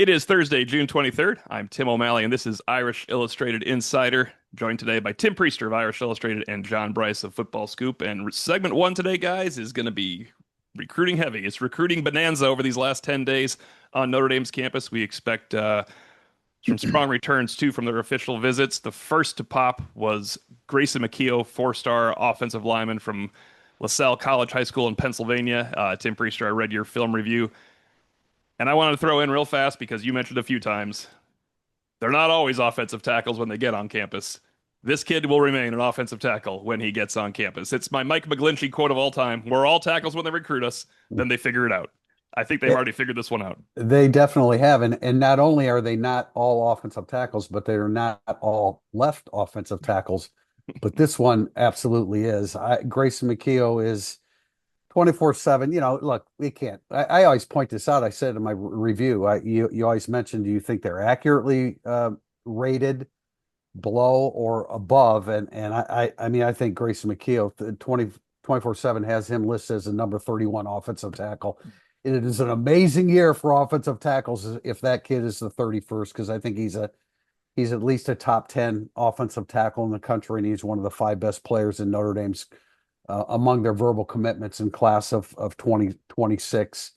It is Thursday, June 23rd. I'm Tim O'Malley, and this is Irish Illustrated Insider, joined today by Tim Priester of Irish Illustrated and John Bryce of Football Scoop. And segment one today, guys, is going to be recruiting heavy. It's recruiting bonanza over these last 10 days on Notre Dame's campus. We expect some strong returns, too, from their official visits. The first to pop was Grayson McKeo, four-star offensive lineman from LaSalle College High School in Pennsylvania. Tim Priester, I read your film review. And I wanted to throw in real fast because you mentioned a few times they're not always offensive tackles when they get on campus. This kid will remain an offensive tackle when he gets on campus. It's my Mike McGlinchey quote of all time. We're all tackles when they recruit us, then they figure it out. I think they've It, already figured this one out. they definitely have. And not only are they not all offensive tackles, but they're not all left offensive tackles. But this one absolutely is. Grayson McKeo is 24/7. Look, we can't. I always point this out. I said in my review, you always mentioned, do you think they're accurately rated below or above? And I mean, I think Grayson McKeo, 24/7 has him listed as a number 31 offensive tackle. It is an amazing year for offensive tackles if that kid is the 31st, because I think he's at least a top 10 offensive tackle in the country, and he's one of the five best players in Notre Dame's among their verbal commitments in class of 2026.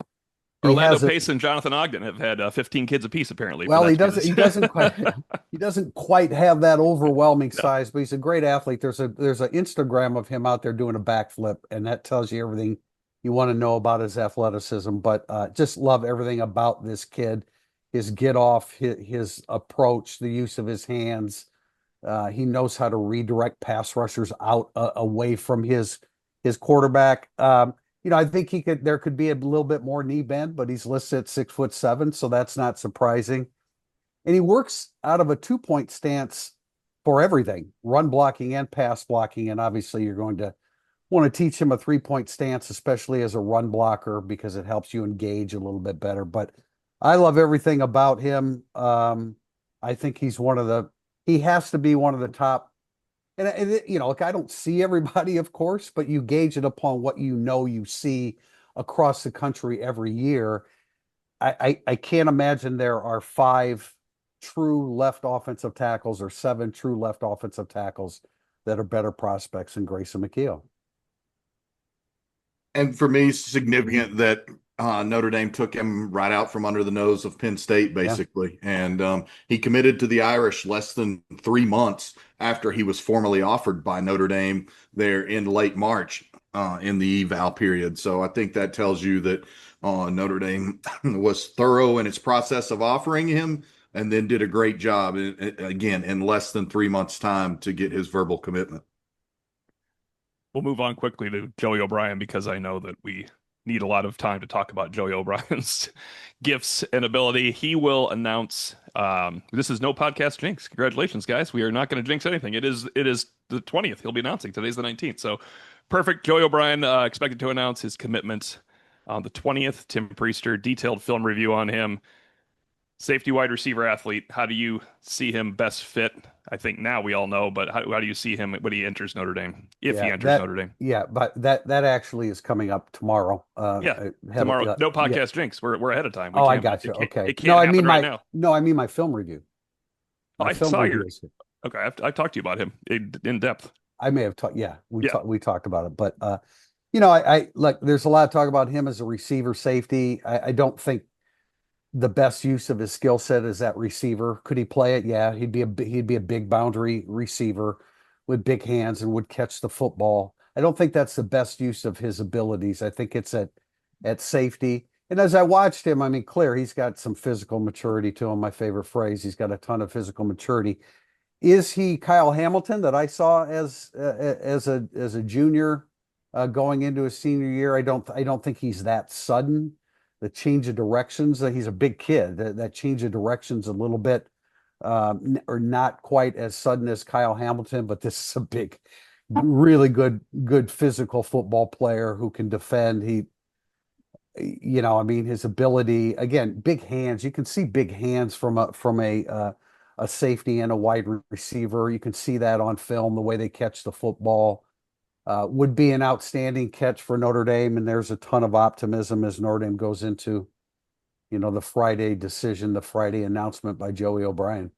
He Orlando has a Pace and Jonathan Ogden have had 15 kids apiece, apparently, for well, that to be this. he doesn't quite have that overwhelming No. size, but he's a great athlete. There's an Instagram of him out there doing a backflip, and that tells you everything you want to know about his athleticism. But just love everything about this kid, his get off, his approach, the use of his hands. He knows how to redirect pass rushers out away from his quarterback. I think there could be a little bit more knee bend, but he's listed at 6'7", so that's not surprising. And he works out of a 2-point stance for everything, run blocking and pass blocking. And obviously, you're going to want to teach him a 3-point stance, especially as a run blocker, because it helps you engage a little bit better. But I love everything about him. I think he has to be one of the top. And look, I don't see everybody, of course, but you gauge it upon what you see across the country every year. I can't imagine there are 5 true left offensive tackles or 7 true left offensive tackles that are better prospects than Grayson McKeel. And for me, it's significant that Notre Dame took him right out from under the nose of Penn State, Yeah. basically. And he committed to the Irish less than 3 months after he was formally offered by Notre Dame there in late March in the eval period. So I think that tells you that Notre Dame was thorough in its process of offering him and then did a great job, again, in less than 3 months' time to get his verbal commitment. We'll move on quickly to Joey O'Brien because I know that we need a lot of time to talk about Joey O'Brien's gifts and ability. He will announce. This is no podcast jinx. Congratulations, guys. We are not going to jinx anything. It is the 20th. He'll be announcing. Today's the 19th. So perfect. Joey O'Brien expected to announce his commitment on the 20th. Tim Priester, detailed film review on him. Safety wide receiver athlete. How do you see him best fit? I think now we all know, but how do you see him when he enters Notre Dame, if he Yeah, enters Notre Dame? but that actually is coming up tomorrow. Yeah, I have tomorrow. No yeah. podcast jinx. We're ahead of time. We Oh, I can't. got you. It can't. Okay. It can't happen right now. No, I mean my film review. Oh, My I film saw review your. is Okay, I've talked to you about him in depth. I may have talked. Yeah, Yeah, we talked about it, but I like. There's a lot of talk about him as a receiver safety. I don't think the best use of his skill set is that receiver. Could he play it? Yeah, he'd be a big boundary receiver with big hands and would catch the football. I don't think that's the best use of his abilities. I think it's at safety. And as I watched him, I mean, clear he's got some physical maturity to him. My favorite phrase. He's got a ton of physical maturity. Is he Kyle Hamilton that I saw as a junior going into his senior year? I don't think he's that sudden. The change of directions. He's a big kid. That change of directions a little bit, or not quite as sudden as Kyle Hamilton, but this is a big, really good physical football player who can defend. I mean, his ability again, big hands. You can see big hands from a safety and a wide receiver. You can see that on film, the way they catch the football. Would be an outstanding catch for Notre Dame, and there's a ton of optimism as Notre Dame goes into the Friday decision, the Friday announcement by Joey O'Brien.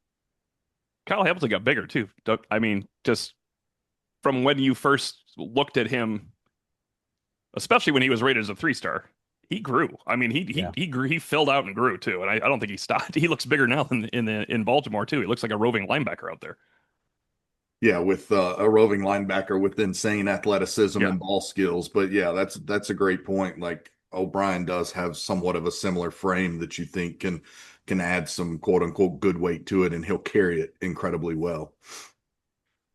Kyle Hamilton got bigger too. I mean, just from when you first looked at him, especially when he was rated as a 3-star, he grew. I mean, he Yeah. he grew, he filled out and grew too. And I don't think he stopped. He looks bigger now than in Baltimore too. He looks like a roving linebacker out there. Yeah, with a roving linebacker with insane athleticism Yeah. and ball skills. But yeah, that's a great point. Like O'Brien does have somewhat of a similar frame that you think can add some quote unquote good weight to it, and he'll carry it incredibly well.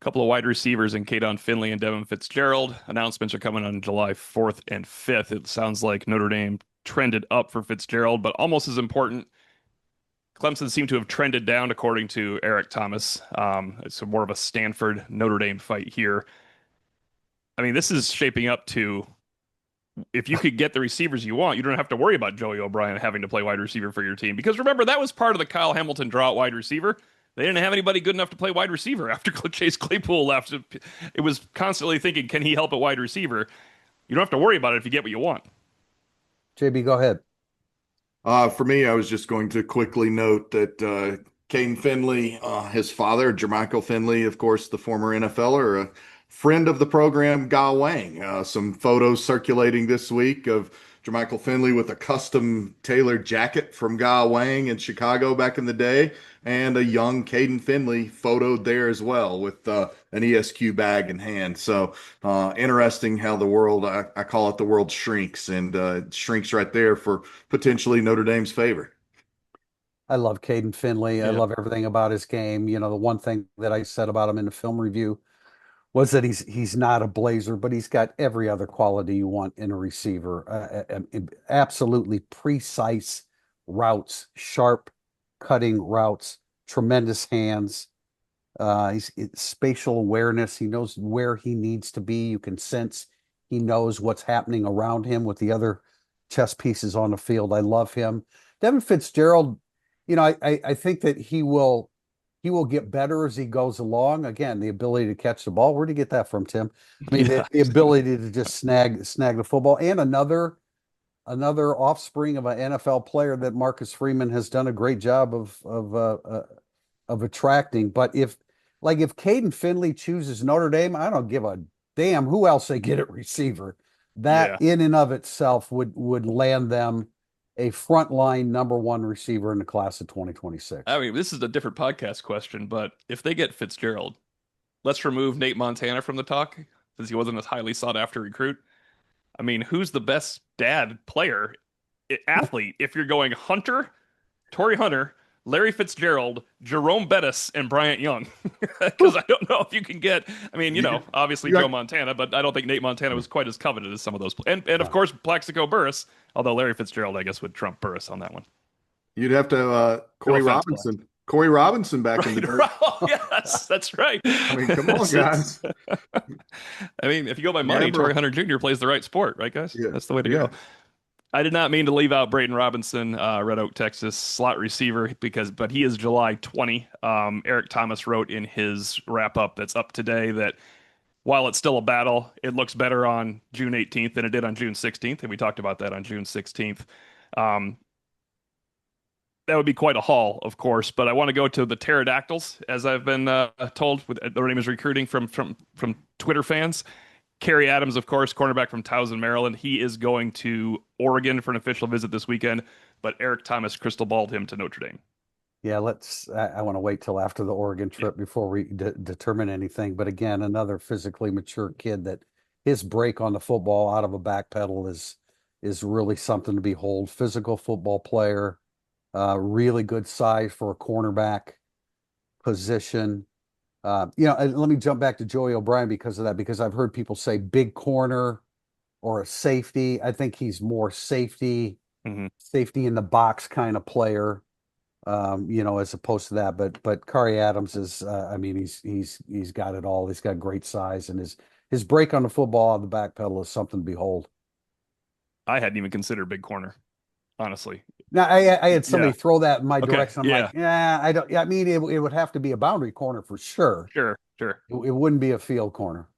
Couple of wide receivers in Kadon Finley and Devin Fitzgerald. Announcements are coming on July 4th and 5th. It sounds like Notre Dame trended up for Fitzgerald, but almost as important, Clemson seemed to have trended down according to Eric Thomas. It's more of a Stanford Notre Dame fight here. I mean, this is shaping up to, if you could get the receivers you want, you don't have to worry about Joey O'Brien having to play wide receiver for your team. Because remember, that was part of the Kyle Hamilton draw at wide receiver. They didn't have anybody good enough to play wide receiver after Chase Claypool left. It was constantly thinking, can he help at wide receiver? You don't have to worry about it if you get what you want. JB, go ahead. For me, I was just going to quickly note that Caden Finley, his father, Jermichael Finley, of course, the former NFLer, a friend of the program, Ga Wang. Some photos circulating this week of Jermichael Finley with a custom tailored jacket from Ga Wang in Chicago back in the day, and a young Caden Finley photoed there as well with an ESQ bag in hand. So interesting how the world, I call it the world shrinks, and it shrinks right there for potentially Notre Dame's favor. I love Caden Finley. I Yeah. love everything about his game. The one thing that I said about him in the film review was that he's not a blazer, but he's got every other quality you want in a receiver. Absolutely precise routes, sharp cutting routes, tremendous hands. Spatial awareness. He knows where he needs to be. You can sense he knows what's happening around him with the other chess pieces on the field. I love him. Devin Fitzgerald, I think that he will get better as he goes along. Again, the ability to catch the ball. Where'd you get that from, Tim? I mean, Yeah. the ability to just snag the football, and another offspring of an NFL player that Marcus Freeman has done a great job of attracting. But if Caden Finley chooses Notre Dame, I don't give a damn who else they get at receiver. That Yeah. in and of itself would land them a frontline number one receiver in the class of 2026. I mean, this is a different podcast question, but if they get Fitzgerald, let's remove Nate Montana from the talk since he wasn't a highly sought after recruit. I mean, who's the best athlete if you're going Hunter, Torrey Hunter, Larry Fitzgerald, Jerome Bettis, and Bryant Young? Because I don't know if you can get, I mean, obviously you Joe Montana, but I don't think Nate Montana was quite as coveted as some of those. And of course, Plaxico Burress, although Larry Fitzgerald, I guess, would trump Burress on that one. You'd have to No Corey offense, Robinson. Corey Robinson back in the day. Oh, yes, that's right. I mean, come on, guys. I mean, if you go by money, Never. Torrey Hunter Jr. plays the right sport, right, guys? Yeah. That's the way to Yeah. go. I did not mean to leave out Braden Robinson, Red Oak, Texas, slot receiver, but he is July 20. Eric Thomas wrote in his wrap up that's up today that while it's still a battle, it looks better on June 18th than it did on June 16th. And we talked about that on June 16th. That would be quite a haul, of course, but I want to go to the pterodactyls, as I've been told. With Notre Dame is recruiting from Twitter fans. Kerry Adams, of course, cornerback from Towson, Maryland. He is going to Oregon for an official visit this weekend, but Eric Thomas crystal balled him to Notre Dame. Yeah, I want to wait till after the Oregon trip before we determine anything. But again, another physically mature kid that his break on the football out of a back pedal is really something to behold. Physical football player, really good size for a cornerback position. Let me jump back to Joey O'Brien because of that, because I've heard people say big corner or a safety. I think he's more safety in the box kind of player, as opposed to that. But Kari Adams is, I mean, he's got it all. He's got great size, and his break on the football on the back pedal is something to behold. I hadn't even considered big corner, honestly. Now, I had somebody Yeah. throw that in my Okay, direction. I'm yeah. like, yeah, I don't. I mean, it would have to be a boundary corner for sure. Sure. It wouldn't be a field corner.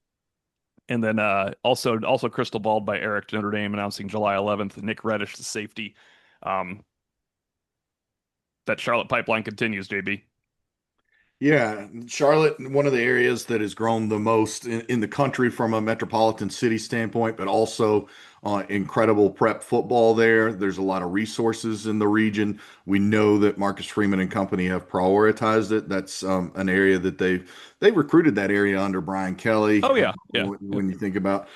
And then also crystal balled by Eric to Notre Dame announcing July 11th, Nick Reddish, the safety. that Charlotte pipeline continues, JB. Yeah, Charlotte, one of the areas that has grown the most in the country from a metropolitan city standpoint, but also incredible prep football there. There's a lot of resources in the region. We know that Marcus Freeman and company have prioritized it. That's an area that they recruited that area under Brian Kelly. Oh yeah, yeah. When you think about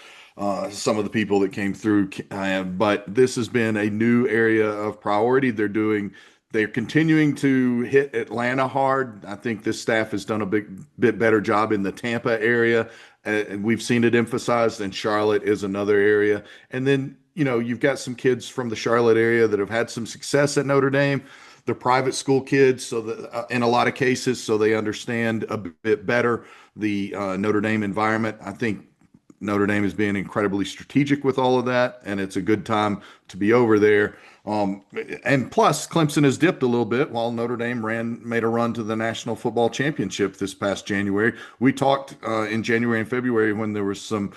some of the people that came through, but this has been a new area of priority. They're continuing to hit Atlanta hard. I think this staff has done a bit better job in the Tampa area. And we've seen it emphasized, and Charlotte is another area. And then, you've got some kids from the Charlotte area that have had some success at Notre Dame. They're private school kids, so that, in a lot of cases, so they understand a bit better the Notre Dame environment. I think Notre Dame is being incredibly strategic with all of that, and it's a good time to be over there. And plus, Clemson has dipped a little bit while Notre Dame made a run to the National Football Championship this past January. We talked in January and February when there was some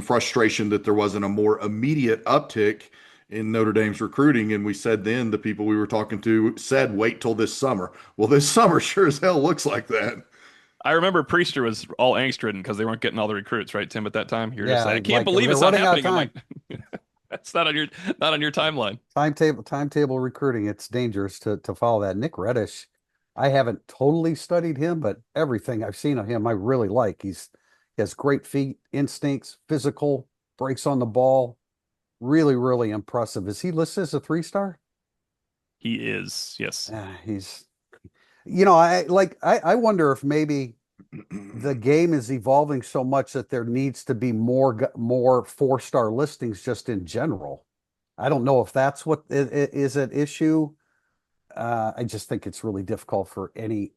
frustration that there wasn't a more immediate uptick in Notre Dame's recruiting, and we said then the people we were talking to said, "Wait till this summer." Well, this summer sure as hell looks like that. I remember Priester was all angst-ridden because they weren't getting all the recruits, right, Tim, at that time? You're just Yeah, like, I can't like believe they're it's not running out of happening. I'm time. like, that's not on your timeline. Timetable recruiting. It's dangerous to follow that. Nick Reddish, I haven't totally studied him, but everything I've seen of him, I really like. He has great feet, instincts, physical, breaks on the ball. Really, really impressive. Is he listed as a 3-star? He is, yes. He's, I wonder if maybe the game is evolving so much that there needs to be more 4-star listings just in general. I don't know if that's what is an issue. I just think it's really difficult for any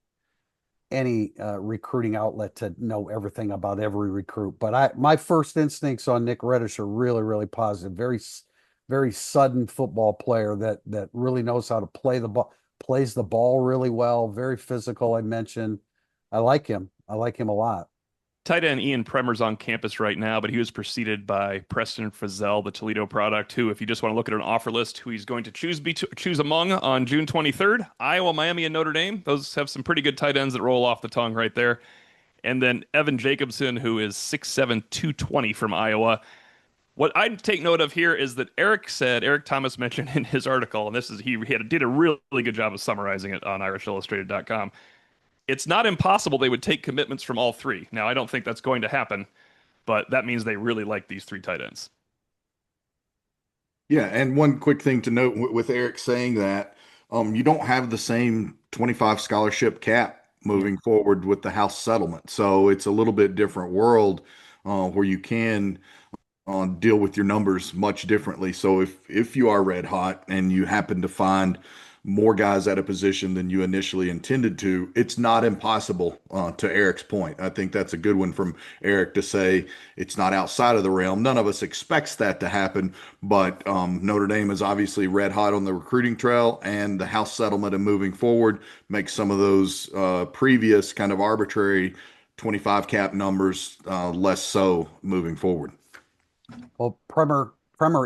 recruiting outlet to know everything about every recruit. But my first instincts on Nick Reddish are really, really positive. Very sudden football player that really knows how to play the ball, plays the ball really well. Very physical. I mentioned. I like him. I like him a lot. Tight end Ian Premer's on campus right now, but he was preceded by Preston Frizzell, the Toledo product, who, if you just want to look at an offer list, who he's going to choose among on June 23rd. Iowa, Miami, and Notre Dame. Those have some pretty good tight ends that roll off the tongue right there. And then Evan Jacobson, who is 6'7", 220 from Iowa. What I take note of here is that Eric Thomas mentioned in his article, and did a really, really good job of summarizing it on irishillustrated.com. It's not impossible they would take commitments from all three. Now, I don't think that's going to happen, but that means they really like these three tight ends. Yeah, and one quick thing to note with Eric saying that, you don't have the same 25 scholarship cap moving forward with the House settlement. So it's a little bit different world where you can deal with your numbers much differently. So if you are red hot and you happen to find more guys at a position than you initially intended to, it's not impossible, to Eric's point. I think that's a good one from Eric to say it's not outside of the realm. None of us expects that to happen, but Notre Dame is obviously red hot on the recruiting trail, and the House settlement and moving forward makes some of those previous kind of arbitrary 25 cap numbers less so moving forward. Well, Premer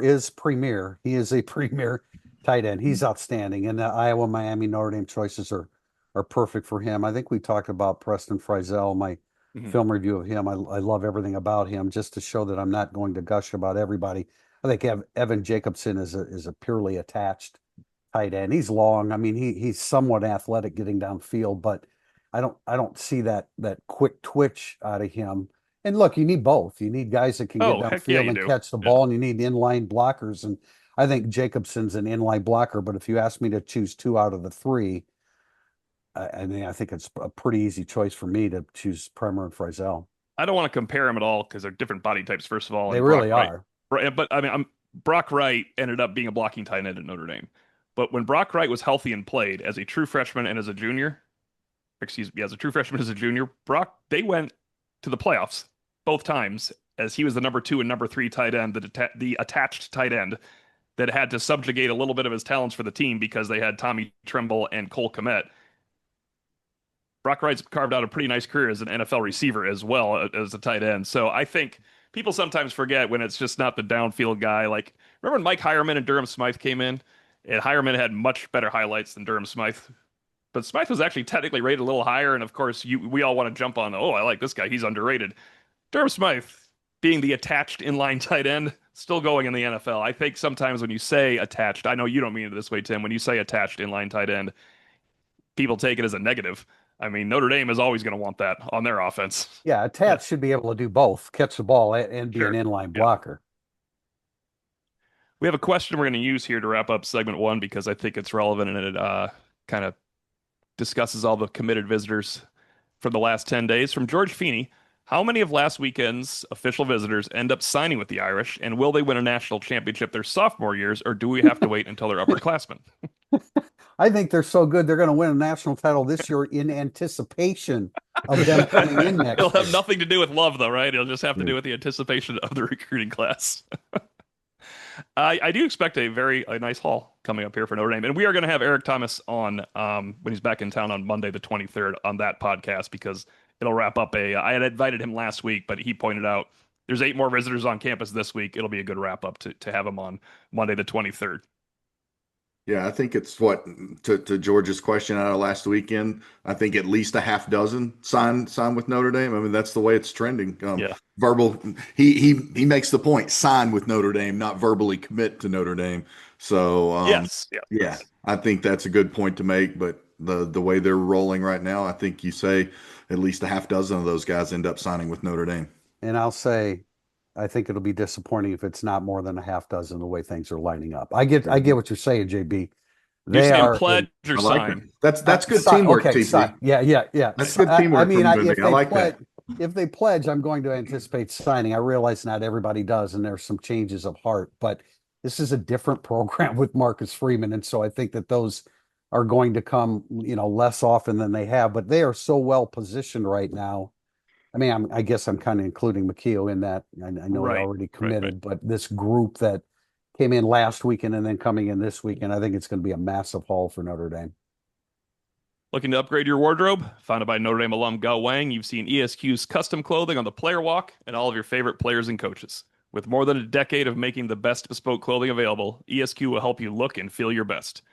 is premier. He is a premier tight end. He's outstanding, and the Iowa, Miami, Notre Dame choices are perfect for him. I think we talked about Preston Frizzell, my film review of him. I love everything about him. Just to show that I'm not going to gush about everybody, I think Evan Jacobson is a purely attached tight end. He's long. I mean, he's somewhat athletic getting downfield, but I don't see that quick twitch out of him. And look, you need both. You need guys that can get Oh, heck yeah, downfield you and do. catch the Yeah. ball, and you need inline blockers. And I think Jacobson's an inline blocker, but if you ask me to choose two out of the three, I think it's a pretty easy choice for me to choose Premer and Frizzell. I don't want to compare them at all because they're different body types, first of all. They And Brock really Wright, are. But I mean, Brock Wright ended up being a blocking tight end at Notre Dame. But when Brock Wright was healthy and played as a true freshman and as a junior, as a true freshman as a junior, they went to the playoffs both times as he was the number 2 and number 3 tight end, the attached tight end that had to subjugate a little bit of his talents for the team because they had Tommy Tremble and Cole Kmet. Brock Wright's carved out a pretty nice career as an NFL receiver as well as a tight end. So I think people sometimes forget when it's just not the downfield guy. Like, remember when Mike Hireman and Durham Smythe came in? And Hireman had much better highlights than Durham Smythe. But Smythe was actually technically rated a little higher, and of course, we all want to jump on, oh, I like this guy, he's underrated. Durham Smythe, being the attached inline tight end, still going in the NFL. I think sometimes when you say attached, I know you don't mean it this way, Tim. When you say attached inline tight end, people take it as a negative. I mean, Notre Dame is always going to want that on their offense. Yeah, attached should be able to do both, catch the ball and be an Sure. inline Yeah. blocker. We have a question we're going to use here to wrap up segment one because I think it's relevant and it kind of discusses all the committed visitors for the last 10 days. From George Feeney, how many of last weekend's official visitors end up signing with the Irish, and will they win a national championship their sophomore years, or do we have to wait until they're upperclassmen? I think they're so good they're going to win a national title this year in anticipation of them coming in next It'll have year. nothing to do with love, though, right? It'll just have to do with the anticipation of the recruiting class. I do expect a nice haul coming up here for Notre Dame, and we are going to have Eric Thomas on when he's back in town on Monday the 23rd on that podcast because it'll wrap up I had invited him last week, but he pointed out there's 8 more visitors on campus this week. It'll be a good wrap up to have him on Monday the 23rd. Yeah, I think it's what to George's question out of last weekend. I think at least a half dozen sign with Notre Dame. I mean, that's the way it's trending. Yeah. Verbal. He makes the point. Sign with Notre Dame, not verbally commit to Notre Dame. So Yes. yeah, I think that's a good point to make. But the way they're rolling right now, I think you say at least a half dozen of those guys end up signing with Notre Dame. And I'll say, I think it'll be disappointing if it's not more than a half dozen the way things are lining up. I get what you're saying, JB. You're They saying are pledge or I like sign? it. That's good teamwork, okay, TP. yeah. That's good teamwork from if Vinny. I like pledge, that. if they pledge, I'm going to anticipate signing. I realize not everybody does, and there's some changes of heart, but this is a different program with Marcus Freeman, and so I think that those are going to come, less often than they have. But they are so well positioned right now. I mean, I guess I'm kind of including McKeo in that. I know he Right. already Right. committed, but this group that came in last weekend and then coming in this weekend, I think it's going to be a massive haul for Notre Dame. Looking to upgrade your wardrobe? Founded by Notre Dame alum Gao Wang, you've seen ESQ's custom clothing on the player walk and all of your favorite players and coaches. With more than a decade of making the best bespoke clothing available, ESQ will help you look and feel your best.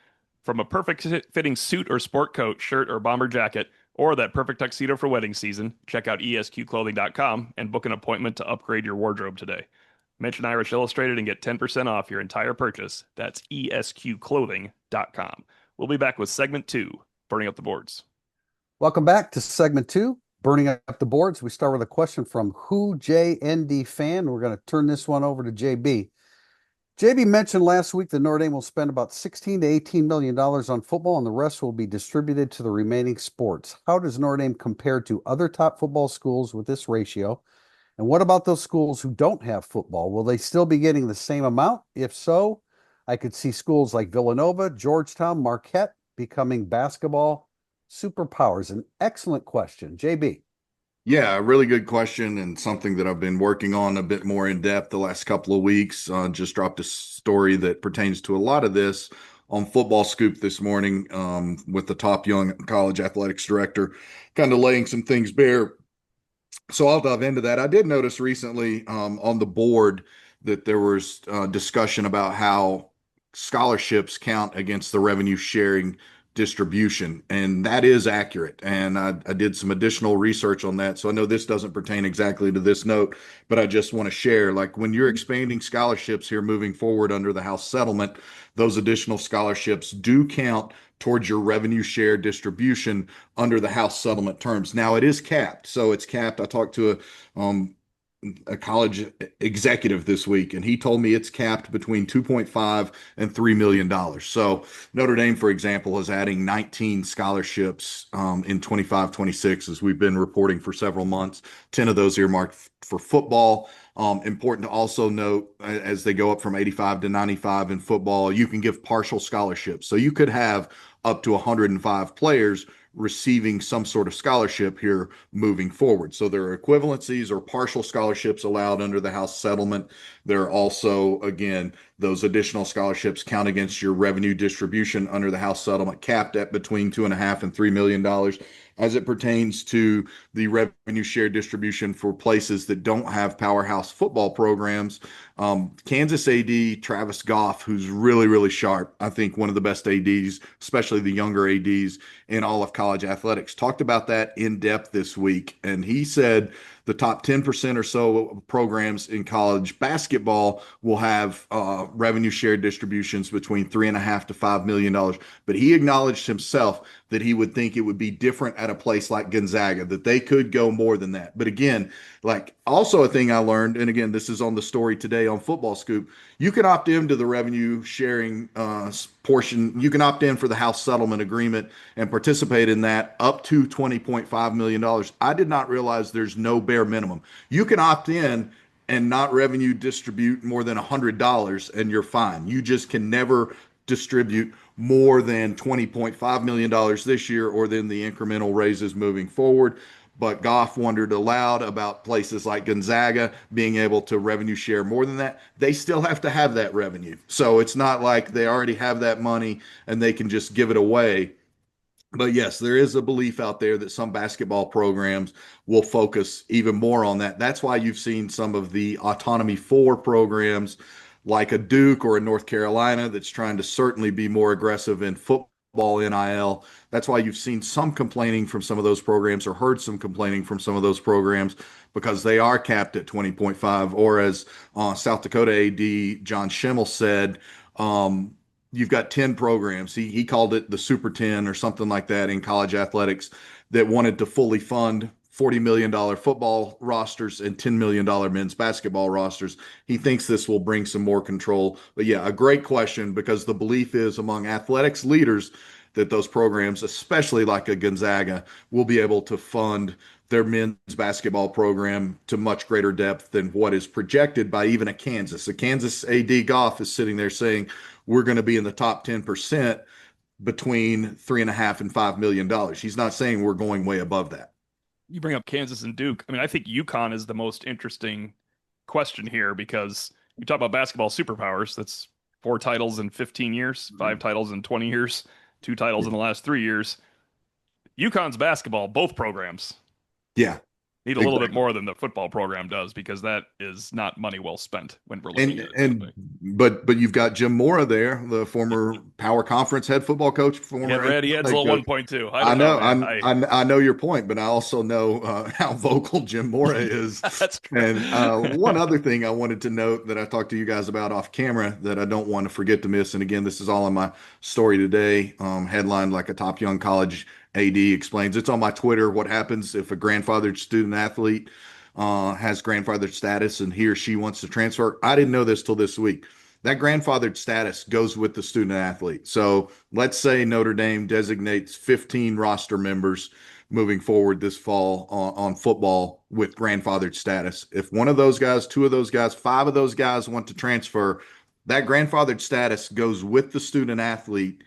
From a perfect fitting suit or sport coat, shirt, or bomber jacket, or that perfect tuxedo for wedding season, check out esqclothing.com and book an appointment to upgrade your wardrobe today. Mention Irish Illustrated and get 10% off your entire purchase. That's esqclothing.com. We'll be back with segment 2, Burning Up the Boards. Welcome back to segment 2, Burning Up the Boards. We start with a question from Who JND Fan. We're going to turn this one over to JB. JB mentioned last week that Notre Dame will spend about $16 to $18 million on football, and the rest will be distributed to the remaining sports. How does Notre Dame compare to other top football schools with this ratio? And what about those schools who don't have football? Will they still be getting the same amount? If so, I could see schools like Villanova, Georgetown, Marquette becoming basketball superpowers. An excellent question. JB. Yeah, a really good question and something that I've been working on a bit more in depth the last couple of weeks. Just dropped a story that pertains to a lot of this on Football Scoop this morning with the top young college athletics director, kind of laying some things bare. So I'll dive into that. I did notice recently on the board that there was discussion about how scholarships count against the revenue sharing distribution, and that is accurate. And I did some additional research on that. So I know this doesn't pertain exactly to this note, but I just want to share, like when you're expanding scholarships here moving forward under the House settlement, those additional scholarships do count towards your revenue share distribution under the House settlement terms. Now it is capped. So it's capped. I talked to a college executive this week, and he told me it's capped between 2.5 and $3 million. So Notre Dame, for example, is adding 19 scholarships in 25-26, as we've been reporting for several months, 10 of those earmarked for football. Important to also note, as they go up from 85 to 95 in football, you can give partial scholarships. So you could have up to 105 players receiving some sort of scholarship here moving forward. So there are equivalencies or partial scholarships allowed under the House settlement. There are also, again, those additional scholarships count against your revenue distribution under the House settlement, capped at between $2.5 and $3 million. as it pertains to the revenue share distribution for places that don't have powerhouse football programs. Kansas AD Travis Goff, who's really, really sharp, I think one of the best ADs, especially the younger ADs in all of college athletics, talked about that in depth this week. And he said the top 10% or so of programs in college basketball will have revenue share distributions between $3.5 to $5 million. But he acknowledged himself that he would think it would be different at a place like Gonzaga, that they could go more than that. But again, like also a thing I learned, and again, this is on the story today on Football Scoop, you can opt into the revenue sharing portion. You can opt in for the House settlement agreement and participate in that up to $20.5 million. I did not realize there's no bare minimum. You can opt in and not revenue distribute more than $100 and you're fine. You just can never distribute more than $20.5 million this year or then the incremental raises moving forward. But Goff wondered aloud about places like Gonzaga being able to revenue share more than that. They still have to have that revenue. So it's not like they already have that money and they can just give it away. But yes, there is a belief out there that some basketball programs will focus even more on that. That's why you've seen some of the Autonomy 4 programs like a Duke or a North Carolina that's trying to certainly be more aggressive in football NIL. That's why you've seen some complaining from some of those programs or heard some complaining from some of those programs because they are capped at 20.5. Or as South Dakota AD John Schimmel said, you've got 10 programs. He called it the Super 10 or something like that in college athletics that wanted to fully fund $40 million football rosters and $10 million men's basketball rosters. He thinks this will bring some more control. But yeah, a great question because the belief is among athletics leaders that those programs, especially like a Gonzaga, will be able to fund their men's basketball program to much greater depth than what is projected by even a Kansas. A Kansas AD Goff is sitting there saying, we're going to be in the top 10% between $3.5 and $5 million. He's not saying we're going way above that. You bring up Kansas and Duke. I mean, I think UConn is the most interesting question here because you talk about basketball superpowers. That's 4 titles in 15 years, 5 titles in 20 years, 2 titles in the last 3 years. UConn's basketball, both programs Yeah. need a little bit more than the football program does because that is not money well spent when we're looking at it. But you've got Jim Mora there, the former Power Conference head football coach. Former Randy Edsel 1.2. I know your point, but I also know how vocal Jim Mora is. That's true. And one other thing I wanted to note that I talked to you guys about off camera that I don't want to forget to miss. And again, this is all in my story today, headlined like a top young college AD explains. It's on my Twitter. What happens if a grandfathered student athlete has grandfathered status and he or she wants to transfer? I didn't know this till this week. That grandfathered status goes with the student athlete. So let's say Notre Dame designates 15 roster members moving forward this fall on football with grandfathered status. If one of those guys, 2 of those guys, 5 of those guys want to transfer, that grandfathered status goes with the student athlete.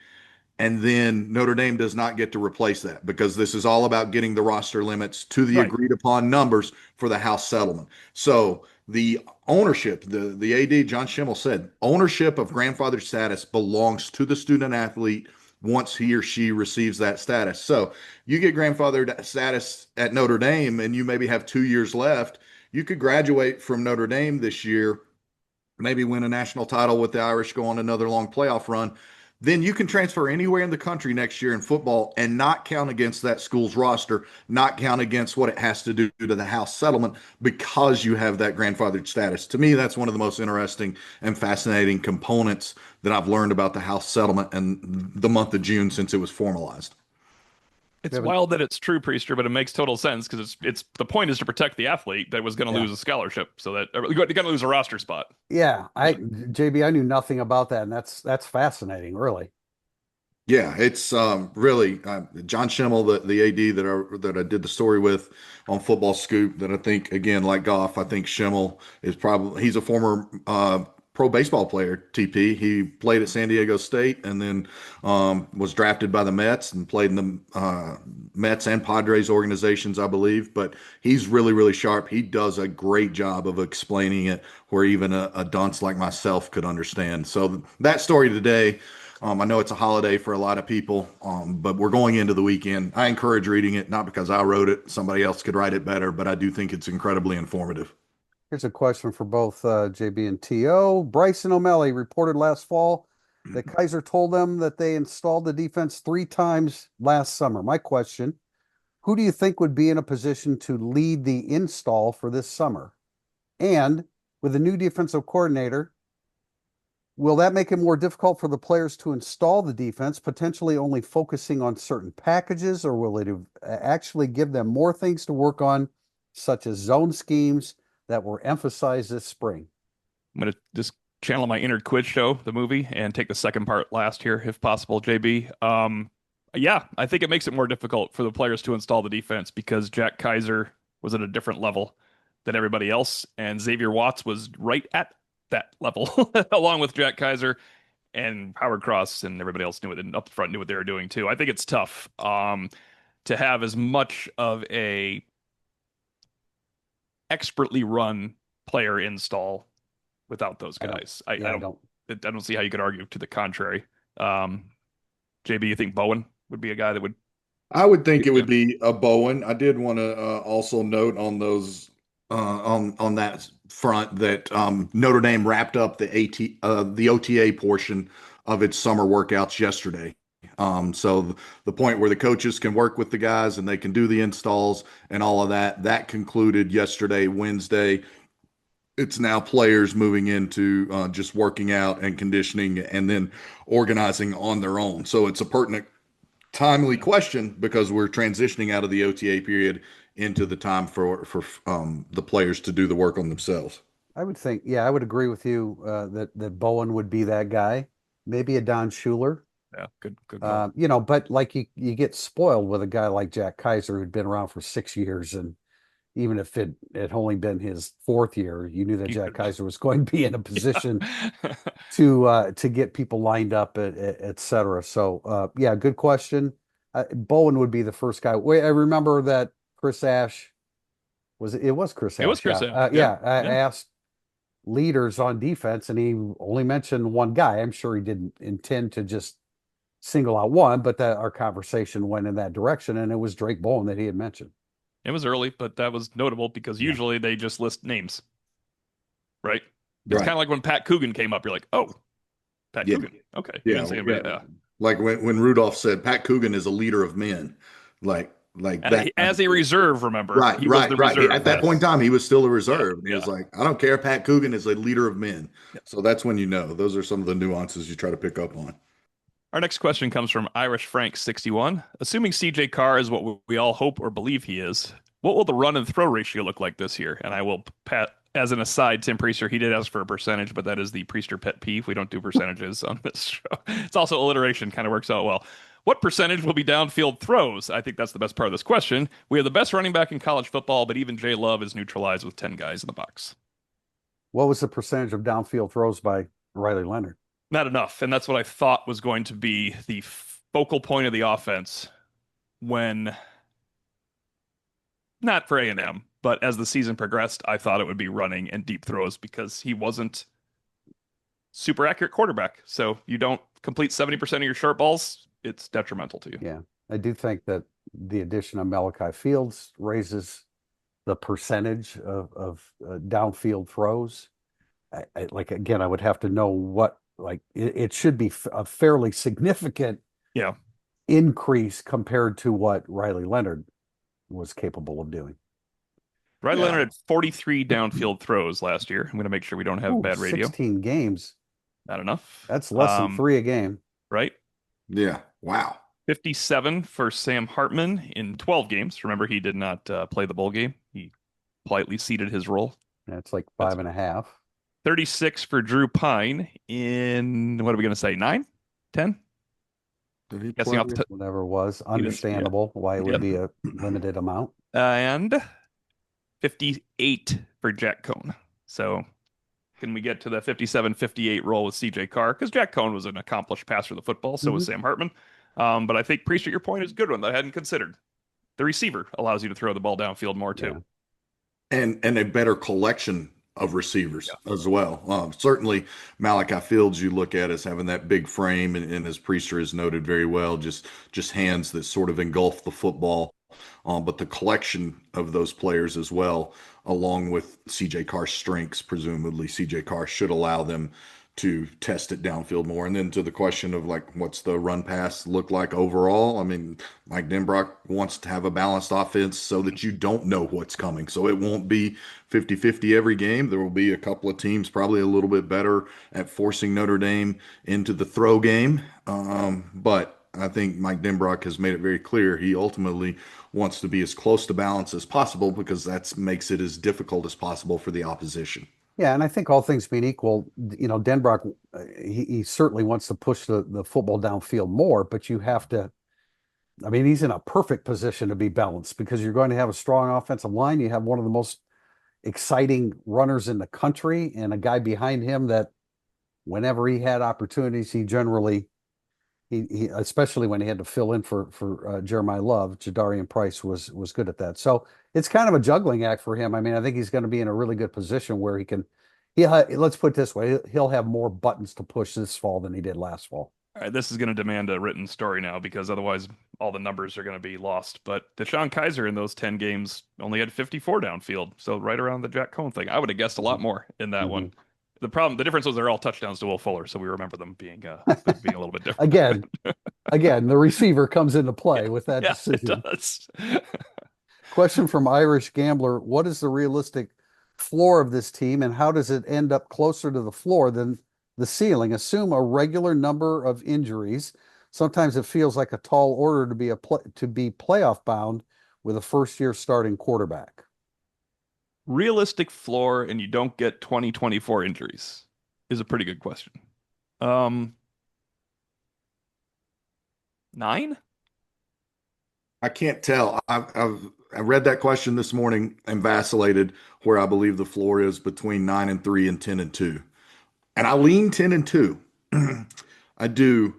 And then Notre Dame does not get to replace that because this is all about getting the roster limits to the agreed upon numbers for the House settlement. So the ownership, the AD John Schimmel said, ownership of grandfather status belongs to the student athlete once he or she receives that status. So you get grandfathered status at Notre Dame and you maybe have 2 years left. You could graduate from Notre Dame this year, maybe win a national title with the Irish, go on another long playoff run. Then you can transfer anywhere in the country next year in football and not count against that school's roster, not count against what it has to do to the House settlement because you have that grandfathered status. To me, that's one of the most interesting and fascinating components that I've learned about the House settlement and the month of June since it was formalized. It's wild that it's true, Priester, but it makes total sense because it's the point is to protect the athlete that was going to lose a scholarship, so that you're going to lose a roster spot. Yeah, JB, I knew nothing about that, and that's fascinating, really. Yeah, it's really John Schimmel, the AD that I did the story with on Football Scoop. That I think again, like Goff, I think Schimmel is he's a former pro baseball player, TP. He played at San Diego State and then was drafted by the Mets and played in the Mets and Padres organizations, I believe. But he's really, really sharp. He does a great job of explaining it where even a dunce like myself could understand. So that story today, I know it's a holiday for a lot of people, but we're going into the weekend. I encourage reading it, not because I wrote it, somebody else could write it better, but I do think it's incredibly informative. Here's a question for both JB and TO. Bryson O'Malley reported last fall that Kaiser told them that they installed the defense 3 times last summer. My question, who do you think would be in a position to lead the install for this summer? And with a new defensive coordinator, will that make it more difficult for the players to install the defense, potentially only focusing on certain packages, or will it actually give them more things to work on, such as zone schemes that were emphasized this spring? I'm going to just channel my inner quiz show, the movie, and take the second part last here, if possible, JB. Yeah, I think it makes it more difficult for the players to install the defense because Jack Kaiser was at a different level than everybody else, and Xavier Watts was right at that level, along with Jack Kaiser and Howard Cross, and everybody else knew it, and up front knew what they were doing too. I think it's tough to have as much of a expertly run player install without those guys. I don't see how you could argue to the contrary. JB, you think Bowen would be a guy that would? I would think it would be a Bowen. I did want to also note on those on that front that Notre Dame wrapped up the OTA portion of its summer workouts yesterday. So the point where the coaches can work with the guys and they can do the installs and all of that concluded yesterday, Wednesday. It's now players moving into just working out and conditioning and then organizing on their own. So it's a pertinent, timely question because we're transitioning out of the OTA period into the time for the players to do the work on themselves. I would think, yeah, I would agree with you that Bowen would be that guy. Maybe a Don Schuler. Yeah, good call. But like you get spoiled with a guy like Jack Kaiser who'd been around for 6 years, and even if it had only been his 4th year, you knew that Jack Kaiser was going to be in a position to get people lined up, et cetera. So yeah, good question. Bowen would be the first guy. Wait, I remember that Chris Ash was Chris Ash. It was Chris Ash. I asked leaders on defense, and he only mentioned one guy. I'm sure he didn't intend to just single out one, but that our conversation went in that direction, and it was Drake Bowen that he had mentioned. It was early, but that was notable because usually they just list names, right? It's kind of like when Pat Coogan came up. You're like, oh, Pat Coogan. Okay. Yeah. Like when Rudolph said, Pat Coogan is a leader of men. Like that. As a reserve, remember? Right. Reserve. At that point in time, he was still a reserve. He was like, I don't care. Pat Coogan is a leader of men. Yeah. So that's when you know. Those are some of the nuances you try to pick up on. Our next question comes from Irish Frank 61. Assuming CJ Carr is what we all hope or believe he is, what will the run and throw ratio look like this year? And I will pat as an aside, Tim Priester, he did ask for a percentage, but that is the Priester pet peeve. We don't do percentages on this show. It's also alliteration, kind of works out well. What percentage will be downfield throws? I think that's the best part of this question. We have the best running back in college football, but even Jay Love is neutralized with 10 guys in the box. What was the percentage of downfield throws by Riley Leonard? Not enough. And that's what I thought was going to be the focal point of the offense when, not for A&M, but as the season progressed, I thought it would be running and deep throws because he wasn't super accurate quarterback. So you don't complete 70% of your short balls, it's detrimental to you. Yeah, I do think that the addition of Malachi Fields raises the percentage of downfield throws. I would have to know what, it should be a fairly significant increase compared to what Riley Leonard was capable of doing. Riley Leonard had 43 downfield throws last year. I'm going to make sure we don't have bad radio. 16 games. Not enough. That's less than 3 a game. Right? Yeah. Wow. 57 for Sam Hartman in 12 games. Remember, he did not play the bowl game. He politely ceded his role. That's like 5.5. 36 for Drew Pine in, what are we going to say, 9? 10? Guessing off whatever it was. Understandable why it would be a limited amount. And 58 for Jack Cohn. So can we get to the 57-58 role with CJ Carr? Because Jack Cohn was an accomplished passer of the football. So was Sam Hartman. But I think, Priester, your point is a good one that I hadn't considered. The receiver allows you to throw the ball downfield more too. And a better collection of receivers as well. Certainly, Malachi Fields, you look at as having that big frame, and as Priester has noted very well, just hands that sort of engulf the football. But the collection of those players as well, along with CJ Carr's strengths, presumably CJ Carr should allow them to test it downfield more. And then to the question of like, what's the run pass look like overall? I mean, Mike Denbrock wants to have a balanced offense so that you don't know what's coming. So it won't be 50-50 every game. There will be a couple of teams probably a little bit better at forcing Notre Dame into the throw game. But I think Mike Denbrock has made it very clear he ultimately wants to be as close to balance as possible because that makes it as difficult as possible for the opposition. Yeah, and I think all things being equal, Denbrock, he certainly wants to push the football downfield more, but you have to, I mean, he's in a perfect position to be balanced because you're going to have a strong offensive line. You have one of the most exciting runners in the country and a guy behind him that whenever he had opportunities, he generally, he especially when he had to fill in for Jeremiah Love, Jadarian Price was good at that. So it's kind of a juggling act for him. I mean, I think he's going to be in a really good position where let's put it this way, he'll have more buttons to push this fall than he did last fall. All right, this is going to demand a written story now because otherwise all the numbers are going to be lost. But Deshaun Kaiser in those 10 games only had 54 downfield. So right around the Jack Cohn thing. I would have guessed a lot more in that one. The difference was they're all touchdowns to Will Fuller. So we remember them being a little bit different. Again, the receiver comes into play with that decision. It does. Question from Irish Gambler. What is the realistic floor of this team and how does it end up closer to the floor than the ceiling? Assume a regular number of injuries. Sometimes it feels like a tall order to be playoff bound with a first-year starting quarterback. Realistic floor and you don't get 2024 injuries is a pretty good question. 9? I can't tell. I read that question this morning and vacillated where I believe the floor is between 9-3 and 10-2. And I lean 10-2. I do.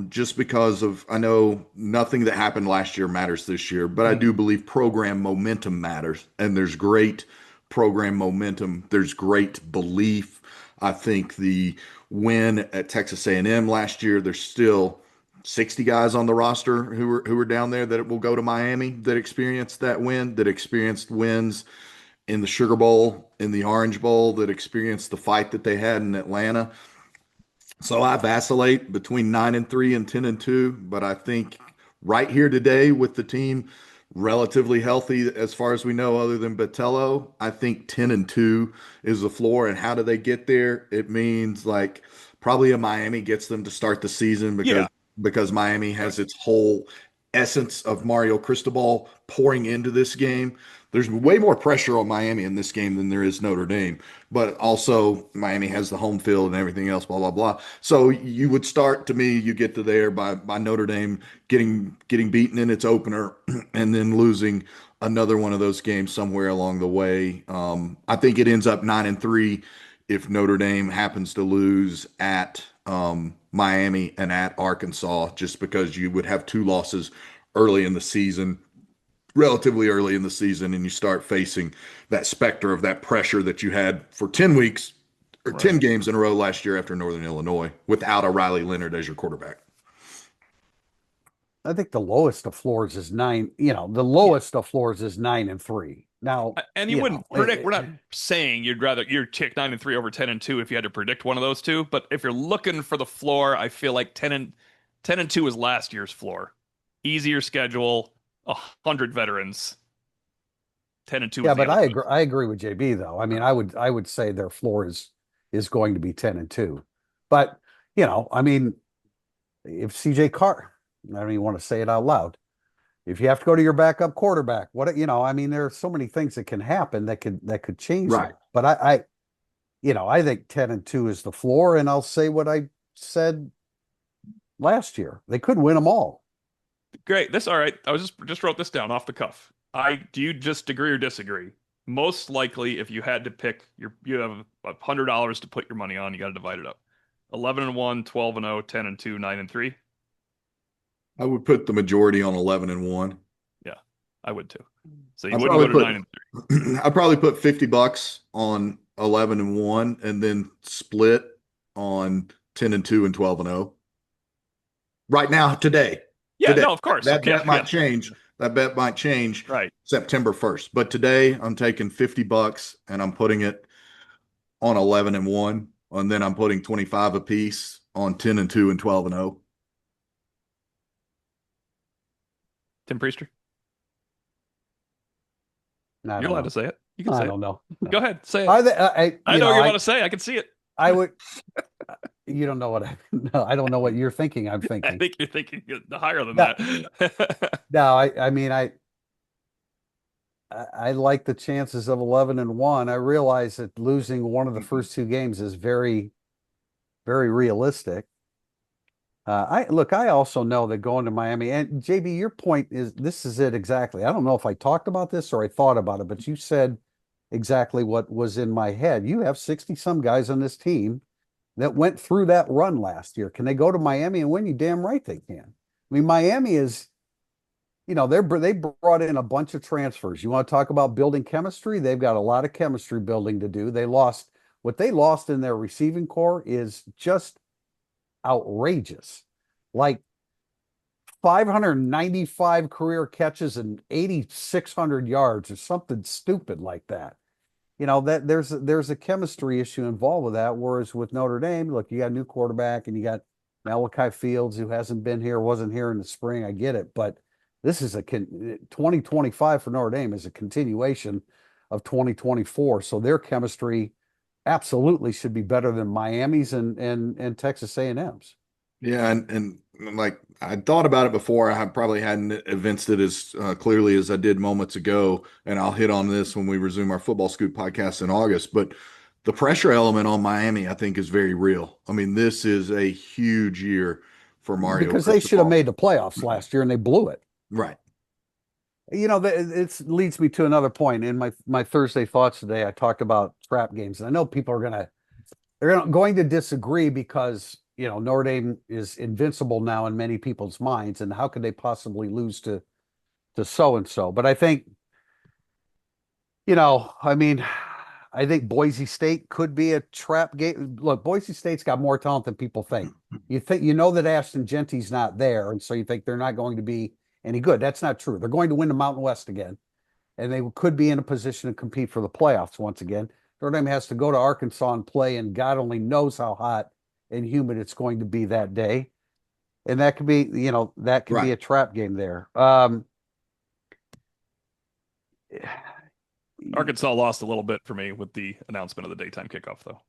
Just because I know nothing that happened last year matters this year, but I do believe program momentum matters. And there's great program momentum. There's great belief. I think the win at Texas A&M last year, there's still 60 guys on the roster who were down there that will go to Miami that experienced that win, that experienced wins in the Sugar Bowl, in the Orange Bowl, that experienced the fight that they had in Atlanta. So I vacillate between 9-3 and 10-2, but I think right here today with the team relatively healthy as far as we know, other than Botello, I think 10-2 is the floor. And how do they get there? It means like probably a Miami gets them to start the season because Miami has its whole essence of Mario Cristobal pouring into this game. There's way more pressure on Miami in this game than there is Notre Dame, but also Miami has the home field and everything else, blah, blah, blah. So you would start, to me, you get to there by Notre Dame getting beaten in its opener and then losing another one of those games somewhere along the way. I think it ends up 9-3 if Notre Dame happens to lose at Miami and at Arkansas, just because you would have two losses early in the season, relatively early in the season, and you start facing that specter of that pressure that you had for 10 weeks or 10 games in a row last year after Northern Illinois without a Riley Leonard as your quarterback. I think the lowest of floors is 9. The lowest of floors is 9-3. Now, and you wouldn't predict. We're not saying you'd take 9-3 over 10-2 if you had to predict one of those two. But if you're looking for the floor, I feel like 10-2 is last year's floor. Easier schedule, 100 veterans. 10-2. Yeah, but I agree with JB though. I mean, I would say their floor is going to be 10-2. But I mean, if CJ Carr, I don't even want to say it out loud. If you have to go to your backup quarterback, I mean, there are so many things that can happen that could change Right. it. But I think 10-2 is the floor, and I'll say what I said last year. They could win them all. Great. That's all right. I was just wrote this down off the cuff. Do you just agree or disagree? Most likely, if you had to pick, you have $100 to put your money on. You got to divide it up. 11-1, 12-0, 10-2, 9-3. I would put the majority on 11-1. Yeah, I would too. So you wouldn't go to 9-3. I'd probably put $50 on 11-1, and then split on 10-2 and 12-0. Right now, today. Yeah, Today. no, of course. That Okay, bet might change. That bet might change right. September 1st. But today I'm taking $50 and I'm putting it on 11-1. And then I'm putting 25 apiece on 10-2 and 12-0. Tim Priester, I you're don't allowed to know. say it. You can I say it. don't know. Go ahead, say it. I You know know, what you want to say. I can see it. I would. You don't know what no, I don't know what you're thinking. I'm I thinking. think you're thinking higher than No, that. no. I mean, I like the chances of 11-1. I realize that losing one of the first two games is very, very realistic. I also know that going to Miami, and JB, your point is this is it exactly. I don't know if I talked about this or I thought about it, but you said exactly what was in my head. You have 60 some guys on this team that went through that run last year. Can they go to Miami and win? You damn right they can. I mean, Miami is, they brought in a bunch of transfers. You want to talk about building chemistry? They've got a lot of chemistry building to do. What they lost in their receiving core is just outrageous. Like 595 career catches and 8,600 yards or something stupid like that. That there's a chemistry issue involved with that. Whereas with Notre Dame, look, you got a new quarterback and you got Malachi Fields who hasn't been here, wasn't here in the spring. I get it, but this is 2025 for Notre Dame is a continuation of 2024. So their chemistry absolutely should be better than Miami's and Texas A&M's. Yeah, and like I thought about it before. I probably hadn't evinced it as clearly as I did moments ago, and I'll hit on this when we resume our Football Scoop podcast in August. But the pressure element on Miami, I think, is very real. I mean, this is a huge year for Mario Because they should have Cristobal. made the playoffs last year and they blew it. Right. It leads me to another point. In my Thursday thoughts today, I talked about trap games, and I know people are going to disagree because Notre Dame is invincible now in many people's minds, and how could they possibly lose to so and so? But I think, I mean, I think Boise State could be a trap game. Look, Boise State's got more talent than people think. You know that Ashton Genty's not there, and so you think they're not going to be any good. That's not true. They're going to win the Mountain West again, and they could be in a position to compete for the playoffs once again. Notre Dame has to go to Arkansas and play, and God only knows how hot and humid it's going to be that day. And that could be, that could be a trap game there. Arkansas lost a little bit for me with the announcement of the daytime kickoff, though.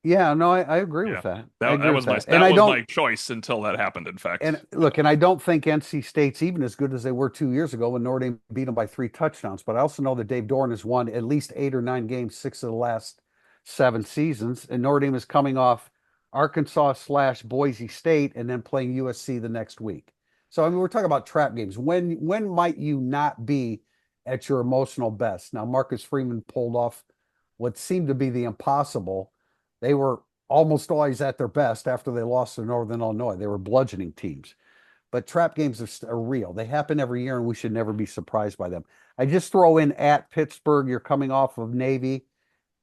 Yeah, no, I agree with that. I agree That with was that. my choice until that happened. In fact, And look, and I don't think NC State's even as good as they were 2 years ago when Notre Dame beat them by 3 touchdowns. But I also know that Dave Doran has won at least 8 or 9 games, 6 of the last 7 seasons, and Notre Dame is coming off Arkansas/Boise State and then playing USC the next week. So I mean, we're talking about trap games. When might you not be at your emotional best? Now, Marcus Freeman pulled off what seemed to be the impossible. They were almost always at their best after they lost to Northern Illinois. They were bludgeoning teams. But trap games are real. They happen every year, and we should never be surprised by them. I just throw in at Pittsburgh, you're coming off of Navy.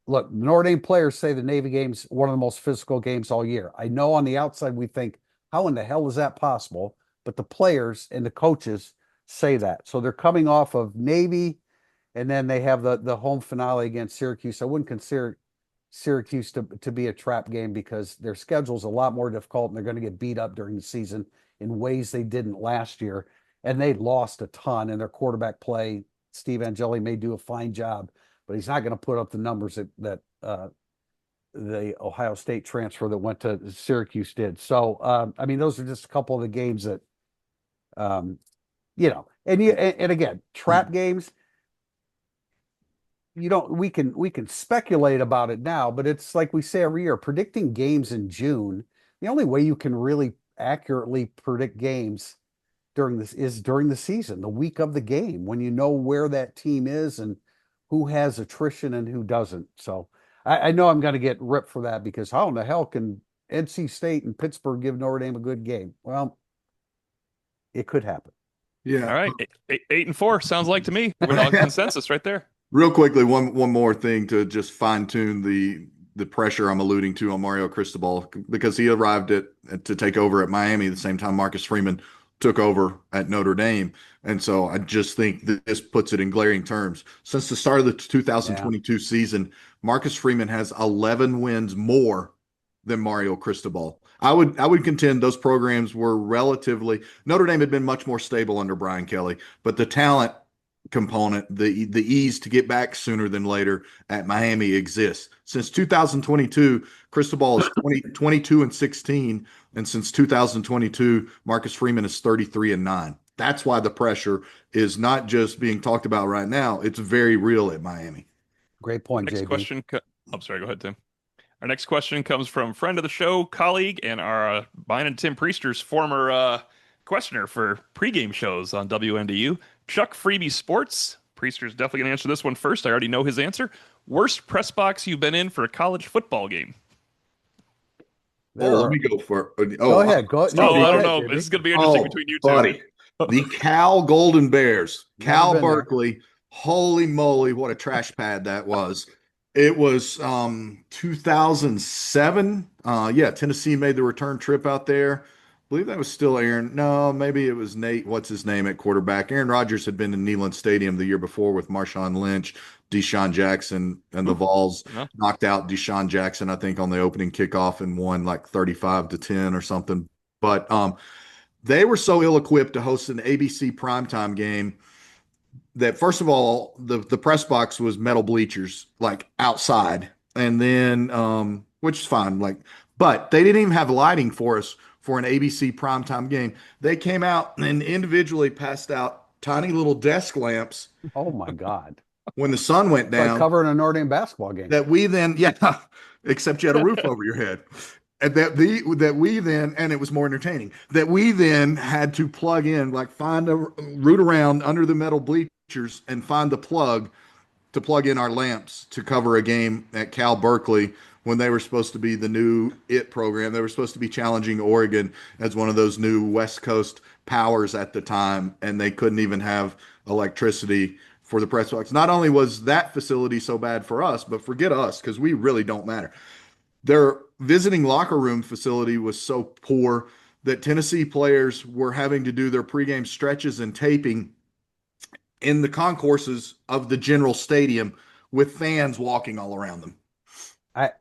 Look, Notre Dame players say the Navy game's one of the most physical games all year. I know on the outside we think, how in the hell is that possible? But the players and the coaches say that. So they're coming off of Navy, and then they have the home finale against Syracuse. I wouldn't consider Syracuse to be a trap game because their schedule's a lot more difficult and they're going to get beat up during the season in ways they didn't last year. And they lost a ton in their quarterback play. Steve Angeli may do a fine job, but he's not going to put up the numbers that the Ohio State transfer that went to Syracuse did. So, I mean, those are just a couple of the games that, and again, trap games, we can speculate about it now, but it's like we say every year, predicting games in June, the only way you can really accurately predict games during the season, the week of the game, when you know where that team is and who has attrition and who doesn't. So I know I'm going to get ripped for that because how in the hell can NC State and Pittsburgh give Notre Dame a good game? Well, it could happen. Yeah. all right, 8-4 sounds like to me. We're on consensus right there. Real quickly, one more thing to just fine tune the pressure I'm alluding to on Mario Cristobal because he arrived to take over at Miami the same time Marcus Freeman took over at Notre Dame. And so I just think that this puts it in glaring terms. Since the start of the Yeah. 2022 season, Marcus Freeman has 11 wins more than Mario Cristobal. I would contend those programs were relatively Notre Dame had been much more stable under Brian Kelly, but the talent component, the ease to get back sooner than later at Miami exists. Since 2022, Cristobal is 22-16, and since 2022, Marcus Freeman is 33-9. That's why the pressure is not just being talked about right now; it's very real at Miami. Great point, Next JB. question. I'm sorry. Go ahead, Tim. Our next question comes from friend of the show, colleague, and our mine and Tim Priester's former questioner for pregame shows on WNDU, Chuck Freebie Sports. Priester's definitely going to answer this one first. I already know his answer. Worst press box you've been in for a college football game? Oh, There let are, me go for. go Oh, ahead. No, Oh, go I don't ahead, know. This JB. is going to be interesting oh, between you two. buddy, the Cal Golden Bears, Never Cal been there. Berkeley. Holy moly, what a trash pad that was! It was 2007. Yeah, Tennessee made the return trip out there. I believe that was still Aaron. No, maybe it was Nate. What's his name at quarterback? Aaron Rodgers had been in Neyland Stadium the year before with Marshawn Lynch, Deshaun Jackson, and the Ooh, Vols no. knocked out Deshaun Jackson, I think, on the opening kickoff and won like 35-10 or something. But they were so ill-equipped to host an ABC primetime game that first of all, the press box was metal bleachers like outside, and then which is fine, like, but they didn't even have lighting for us for an ABC primetime game. They came out and individually passed out tiny little desk lamps Oh my God. when the sun went It's like down covering a Notre Dame basketball game. that we then yeah, except you had a roof over your head. And that we then, and it was more entertaining, that we then had to plug in, like find a root around under the metal bleachers and find the plug to plug in our lamps to cover a game at Cal Berkeley when they were supposed to be the new IT program. They were supposed to be challenging Oregon as one of those new West Coast powers at the time, and they couldn't even have electricity for the press box. Not only was that facility so bad for us, but forget us because we really don't matter. Their visiting locker room facility was so poor that Tennessee players were having to do their pregame stretches and taping in the concourses of the general stadium with fans walking all around them. I,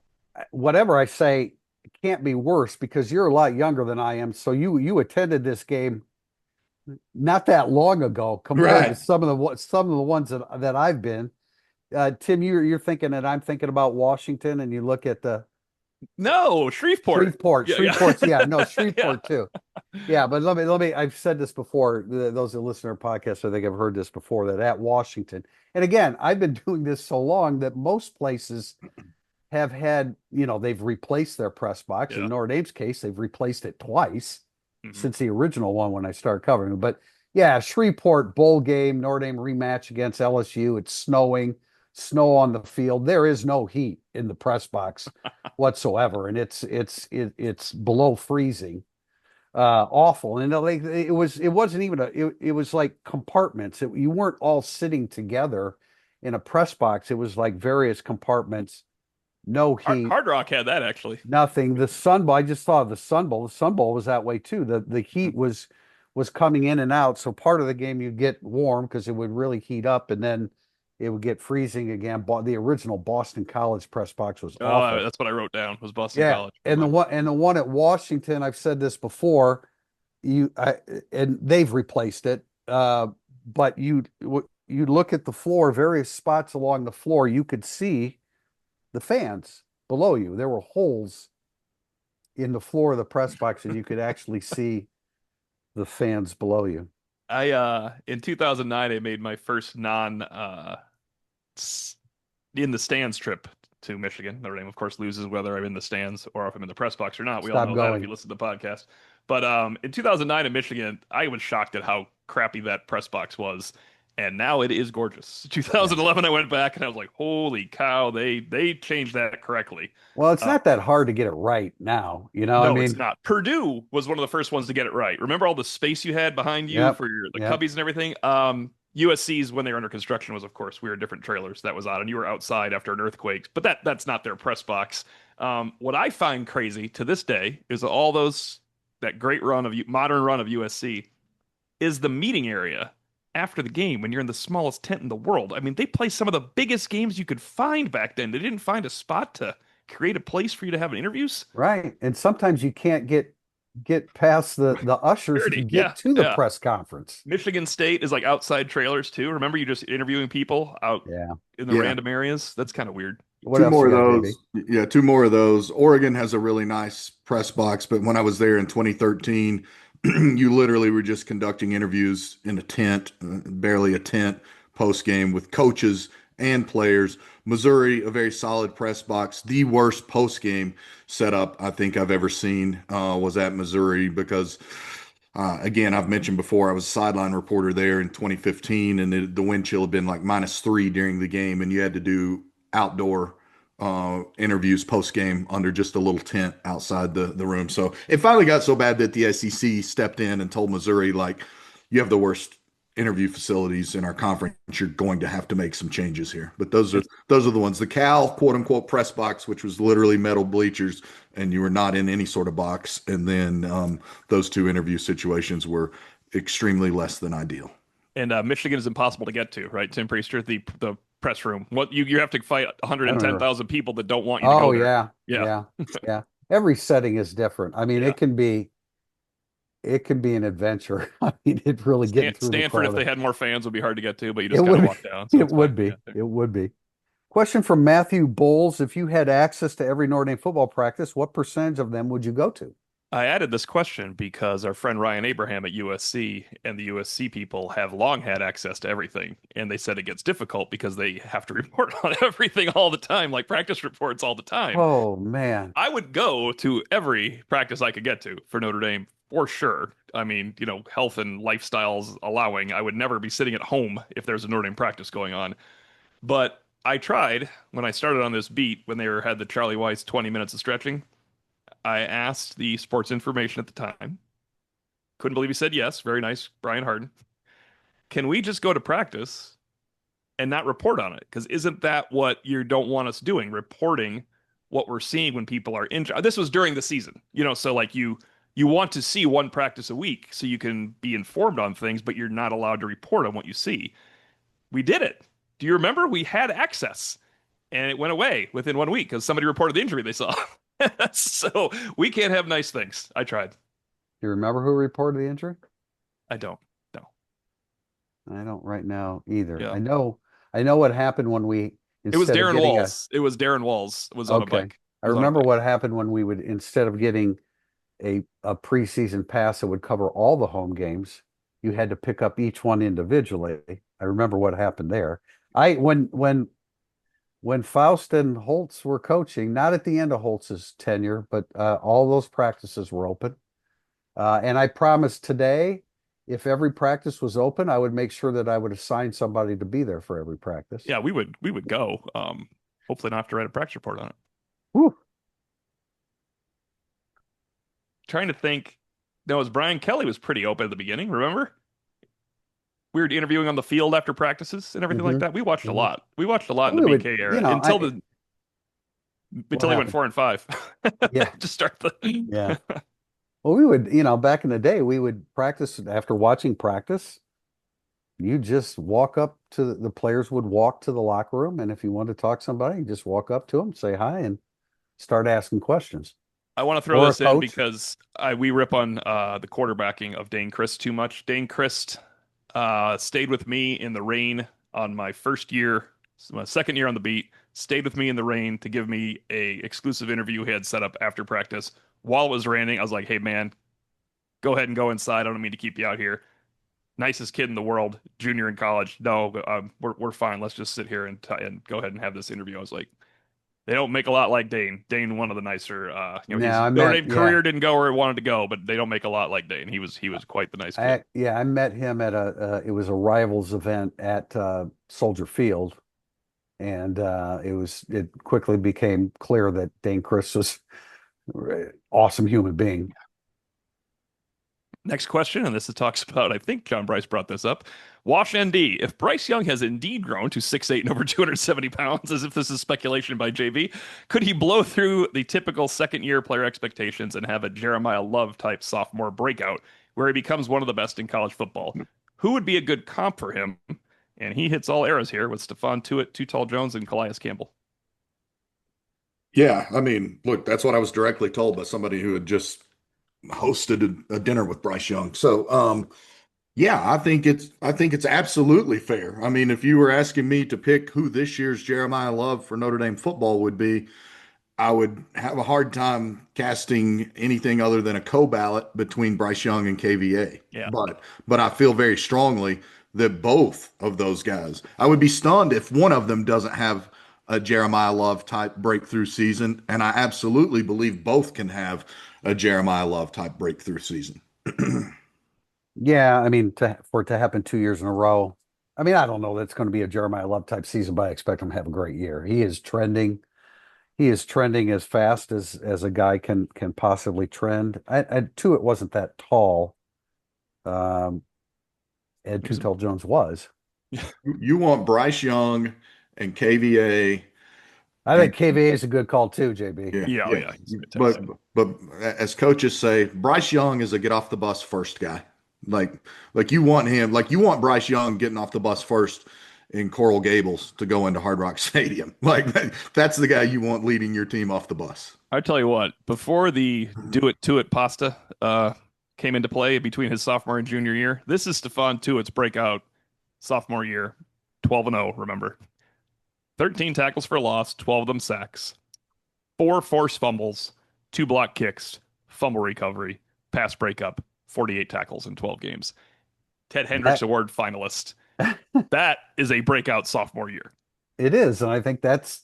whatever I say, it can't be worse because you're a lot younger than I am. So you attended this game not that long ago compared to Right. some of the ones that I've been. Tim, you're thinking that I'm thinking about Washington, and you look at the No, Shreveport. Shreveport. Yeah, yeah. Shreveport's, yeah, no, Yeah. Shreveport too. Yeah, but let me. I've said this before. Those that listen to our podcast, I think I've heard this before. That at Washington, and again, I've been doing this so long that most places have had, they've replaced their press box. In Yeah. Notre Dame's case, they've replaced it twice Mhm. since the original one when I started covering it. But yeah, Shreveport bowl game, Notre Dame rematch against LSU. It's snowing, snow on the field. There is no heat in the press box whatsoever, and it's below freezing. Awful. And like it wasn't even it was like compartments. You weren't all sitting together in a press box. It was like various compartments, no heat, Hard Rock had that actually. nothing. The Sun Bowl, I just saw the Sun Bowl. The Sun Bowl was that way too. The heat was coming in and out. So part of the game you'd get warm because it would really heat up, and then it would get freezing again. The original Boston College press box was Oh, awful. that's what I wrote down was Boston Yeah, College. and the one at Washington, I've said this before, and they've replaced it. But you look at the floor, various spots along the floor, you could see the fans below you. There were holes in the floor of the press box, and you could actually see the fans below you. I in 2009 I made my first non in the stands trip to Michigan. Notre Dame, of course, loses whether I'm in the stands or if I'm in the press box or not. We all Stop know that if going. you listen to the podcast. But in 2009 in Michigan, I was shocked at how crappy that press box was. And now it is gorgeous. Yeah. 2011, I went back and I was like, "Holy cow! They changed that correctly." Well, it's Uh, not that hard to get it right now. I no, it's mean, not. Purdue was one of the first ones to get it right. Remember all the space you had behind you yep, for the yep. cubbies and everything? USC's when they were under construction was, of course, we were different trailers. That was odd, and you were outside after an earthquake. But that's not their press box. What I find crazy to this day is all those that great run of modern run of USC is the meeting area after the game when you're in the smallest tent in the world. I mean, they play some of the biggest games you could find back then. They didn't find a spot to create a place for you to have interviews. Right. And sometimes you can't get past the ushers to Security, yeah, get to the yeah. press conference. Michigan State is like outside trailers too. Remember, you just interviewing people out Yeah. in the Yeah. random areas. That's kind of weird. What Two else more you of got, those. JB? Yeah, two more of those. Oregon has a really nice press box, but when I was there in 2013, you literally were just conducting interviews in a tent, barely a tent, post game with coaches and players. Missouri, a very solid press box. The worst post game setup I think I've ever seen was at Missouri because. Again, I've mentioned before, I was a sideline reporter there in 2015, and the wind chill had been like -3 during the game, and you had to do outdoor interviews post game under just a little tent outside the room. So it finally got so bad that the SEC stepped in and told Missouri, like, you have the worst interview facilities in our conference. You're going to have to make some changes here. But those are the ones. The Cal quote unquote press box, which was literally metal bleachers, and you were not in any sort of box. And then those two interview situations were extremely less than ideal. And Michigan is impossible to get to, right, Tim Priester? The press room. What you have to fight I don't remember. 110,000 people that don't want you to Oh go there. yeah. Yeah. Yeah. Yeah. Every setting is different. I mean, Yeah. it can be an adventure. I mean, it really getting through the Stanford, if they crowd. had more fans, would be hard to get to, but you It just kind of would walk down. So it it's fine. would be. Yeah. It would be. Question from Matthew Bowles. If you had access to every Notre Dame football practice, what percentage of them would you go to? I added this question because our friend Ryan Abraham at USC and the USC people have long had access to everything. And they said it gets difficult because they have to report on everything all the time, like practice reports all the time. Oh man. I would go to every practice I could get to for Notre Dame for sure. I mean, health and lifestyles allowing, I would never be sitting at home if there's a Notre Dame practice going on. But I tried when I started on this beat when they had the Charlie Weiss 20 minutes of stretching. I asked the sports information at the time. Couldn't believe he said yes. Very nice, Brian Harden. Can we just go to practice and not report on it? Because isn't that what you don't want us doing? Reporting what we're seeing when people are injured. This was during the season, so like you want to see one practice a week so you can be informed on things, but you're not allowed to report on what you see. We did it. Do you remember? We had access and it went away within 1 week because somebody reported the injury they saw. So we can't have nice things. I tried. Do you remember who reported the injury? I don't. No. I don't right now either. Yeah. I know what happened when we It was instead of Darren getting Walls. It was Darren Walls was on a okay. bike. I Was on a remember bike. what happened when we would instead of getting a preseason pass that would cover all the home games, you had to pick up each one individually. I remember what happened there. When Faust and Holtz were coaching, not at the end of Holtz's tenure, but all those practices were open. And I promised today, if every practice was open, I would make sure that I would assign somebody to be there for every practice. Yeah, we would go. Hopefully not have to write a practice report on it. Whew. Trying to think. No, as Brian Kelly was pretty open at the beginning, remember? We were interviewing on the field after practices and everything like that. We watched a lot. We watched a lot in the BK era until he went 4-5. Yeah. Just start the Yeah. Well, we would, back in the day, we would practice after watching practice. You just walk up to the players would walk to the locker room, and if you wanted to talk to somebody, you just walk up to them, say hi, and start asking questions. I want to throw Or a this in coach. because we rip on the quarterbacking of Dane Christ too much. Dane Christ stayed with me in the rain on my first year, my second year on the beat, stayed with me in the rain to give me a exclusive interview he had set up after practice. While it was raining, I was like, hey, man, go ahead and go inside. I don't mean to keep you out here. Nicest kid in the world, junior in college. No, we're fine. Let's just sit here and go ahead and have this interview. I was like, they don't make a lot like Dane. Dane, one of the nicer, his Notre Dame career didn't go where it wanted to go, but they don't make a lot like Dane. He was quite the nice kid. I met him at it was a Rivals event at Soldier Field, and it quickly became clear that Dane Chris was an awesome human being. Next question, and this is talks about, I think John Bryce brought this up. Wash ND. If Bryce Young has indeed grown to 6'8" and over 270 pounds, as if this is speculation by JB, could he blow through the typical second-year player expectations and have a Jeremiah Love type sophomore breakout where he becomes one of the best in college football? Who would be a good comp for him? And he hits all eras here with Stephon Tuitt, Too Tall Jones, and Calais Campbell. Yeah, I mean, look, that's what I was directly told by somebody who had just hosted a dinner with Bryce Young. So, yeah, I think it's absolutely fair. I mean, if you were asking me to pick who this year's Jeremiah Love for Notre Dame football would be, I would have a hard time casting anything other than a co-ballot between Bryce Young and KVA. Yeah. But I feel very strongly that both of those guys, I would be stunned if one of them doesn't have a Jeremiah Love type breakthrough season, and I absolutely believe both can have a Jeremiah Love type breakthrough season. Yeah, I mean, for it to happen 2 years in a row, I mean, I don't know that it's going to be a Jeremiah Love type season, but I expect him to have a great year. He is trending. He is trending as fast as a guy can possibly trend. Too, it wasn't that tall. Um, Ed Too Tall Jones was. You want Bryce Young and KVA. I And think KVA is a good call too, JB. yeah, Yeah, oh yeah. yeah, he's But fantastic. but as coaches say, Bryce Young is a get off the bus first guy. Like like you want him, like you want Bryce Young getting off the bus first in Coral Gables to go into Hard Rock Stadium. Like that's the guy you want leading your team off the bus. I tell you what, before the do it to it pasta came into play between his sophomore and junior year, this is Stephon Tuitt's breakout sophomore year, 12-0, remember. 13 tackles for loss, 12 of them sacks, 4 forced fumbles, 2 block kicks, fumble recovery, pass breakup, 48 tackles in 12 games. Ted Hendricks That Award finalist. That is a breakout sophomore year. it is, and I think that's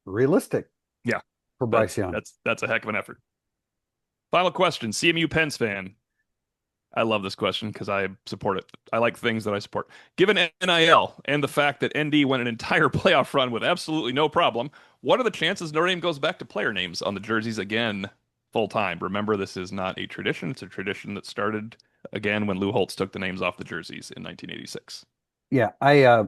realistic Yeah, for Bryce Young. that's a heck of an effort. Final question, CMU Pens fan. I love this question because I support it. I like things that I support. Given NIL and the fact that ND went an entire playoff run with absolutely no problem, what are the chances Notre Dame goes back to player names on the jerseys again full time? Remember, this is not a tradition. It's a tradition that started again when Lou Holtz took the names off the jerseys in 1986. Yeah, I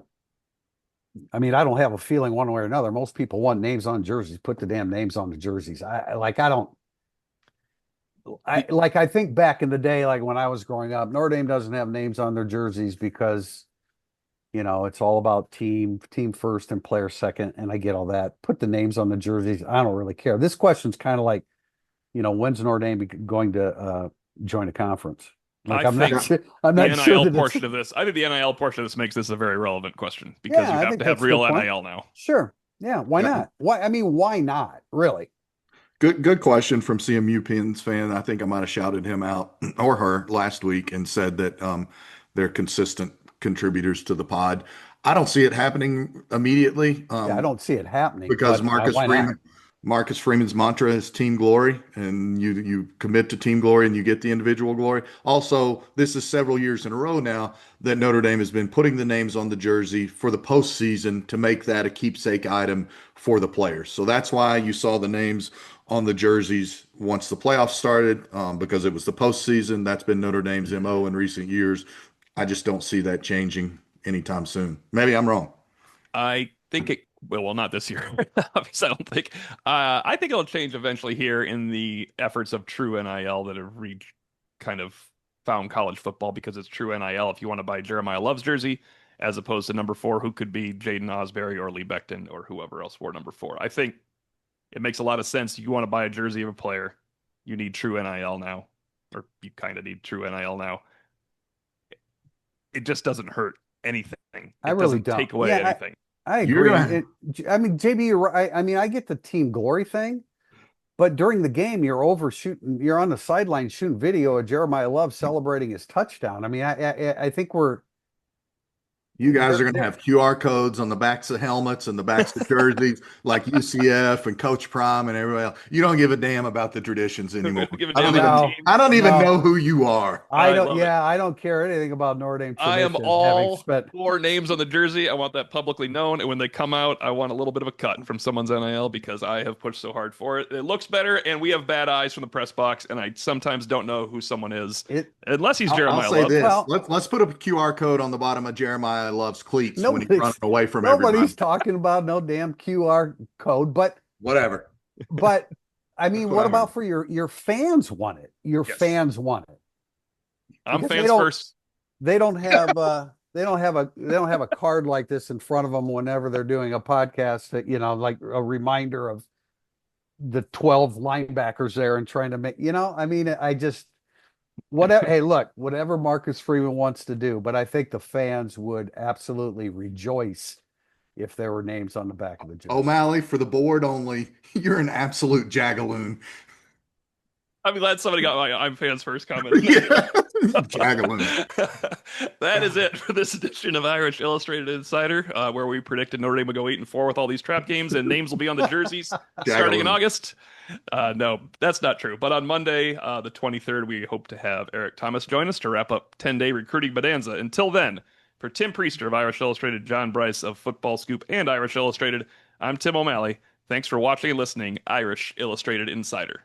mean, I don't have a feeling one way or another. Most people want names on jerseys. Put the damn names on the jerseys. I don't. I think back in the day, like when I was growing up, Notre Dame doesn't have names on their jerseys because it's all about team first and player second, and I get all that. Put the names on the jerseys. I don't really care. This question's kind of like, when's Notre Dame going to join a conference? Like I I'm not think sure. I'm the not sure NIL that portion of this, I think the NIL portion of this makes this a very relevant question because Yeah, you I have think to have that's a good real point. NIL now. Sure. Yeah. Why Yeah. not? Why? I mean, why not? Really? Good question from CMU Pens fan. I think I might have shouted him out or her last week and said that they're consistent contributors to the pod. I don't see it happening immediately. Yeah, I don't see it happening, Because but why not? Marcus Freeman's mantra is team glory, and you commit to team glory and you get the individual glory. Also, this is several years in a row now that Notre Dame has been putting the names on the jersey for the postseason to make that a keepsake item for the players. So that's why you saw the names on the jerseys once the playoffs started, because it was the postseason. That's been Notre Dame's MO in recent years. I just don't see that changing anytime soon. Maybe I'm wrong. I think it well, not this year. Obviously, I don't think. I think it'll change eventually here in the efforts of true NIL that have reached kind of found college football because it's true NIL. If you want to buy Jeremiah Love's jersey as opposed to number 4, who could be Jaden Osbury or Lee Becton or whoever else wore number 4. I think it makes a lot of sense. You want to buy a jersey of a player, you need true NIL now, or you kind of need true NIL now. It just doesn't hurt anything. I It really doesn't don't. take away Yeah, anything. I You're agree. gonna I mean, JB, you're right. I mean, I get the team glory thing, but during the game, you're overshooting. You're on the sideline shooting video of Jeremiah Love celebrating his touchdown. I mean, I think You guys are They're, going to they're, have QR codes on the backs of helmets and the backs of jerseys, like UCF and Coach Prime and everybody else. You don't give a damn about the traditions We anymore. don't give a I damn don't about even. the no, I teams. don't even no. know who you are. I I don't. love it. Yeah, I don't care anything about Notre Dame I am tradition. Having all spent for names on the jersey. I want that publicly known. And when they come out, I want a little bit of a cut from someone's NIL because I have pushed so hard for it. It looks better, and we have bad eyes from the press box, and I sometimes don't know who someone is, it. unless he's I'll Jeremiah say Love. this. Well, Let's put a QR code on the bottom of Jeremiah Love's cleats when he's running nobody's away from everybody. nobody's talking about no damn QR code, Whatever. but I That's mean, what what I heard. about for your fans want it? Your Yes. fans want it I'm because fans first. they don't have a card like this in front of them whenever they're doing a podcast that, like a reminder of the 12 linebackers there and trying to make, I mean, I just whatever. Hey, look, whatever Marcus Freeman wants to do, but I think the fans would absolutely rejoice if there were names on the back of the jersey. O'Malley, for the board only, you're an absolute jagaloon. I'm glad somebody got my I'm fans first comment in there. Yeah. Jagaloon. That is it for this edition of Irish Illustrated Insider, where we predicted Notre Dame would go 8-4 with all these trap games, and names will be on the jerseys starting in Jagaloon. August. No, that's not true. But on Monday, the 23rd, we hope to have Eric Thomas join us to wrap up 10-day recruiting bonanza. Until then, for Tim Priester of Irish Illustrated, John Bryce of Football Scoop and Irish Illustrated, I'm Tim O'Malley. Thanks for watching and listening, Irish Illustrated Insider.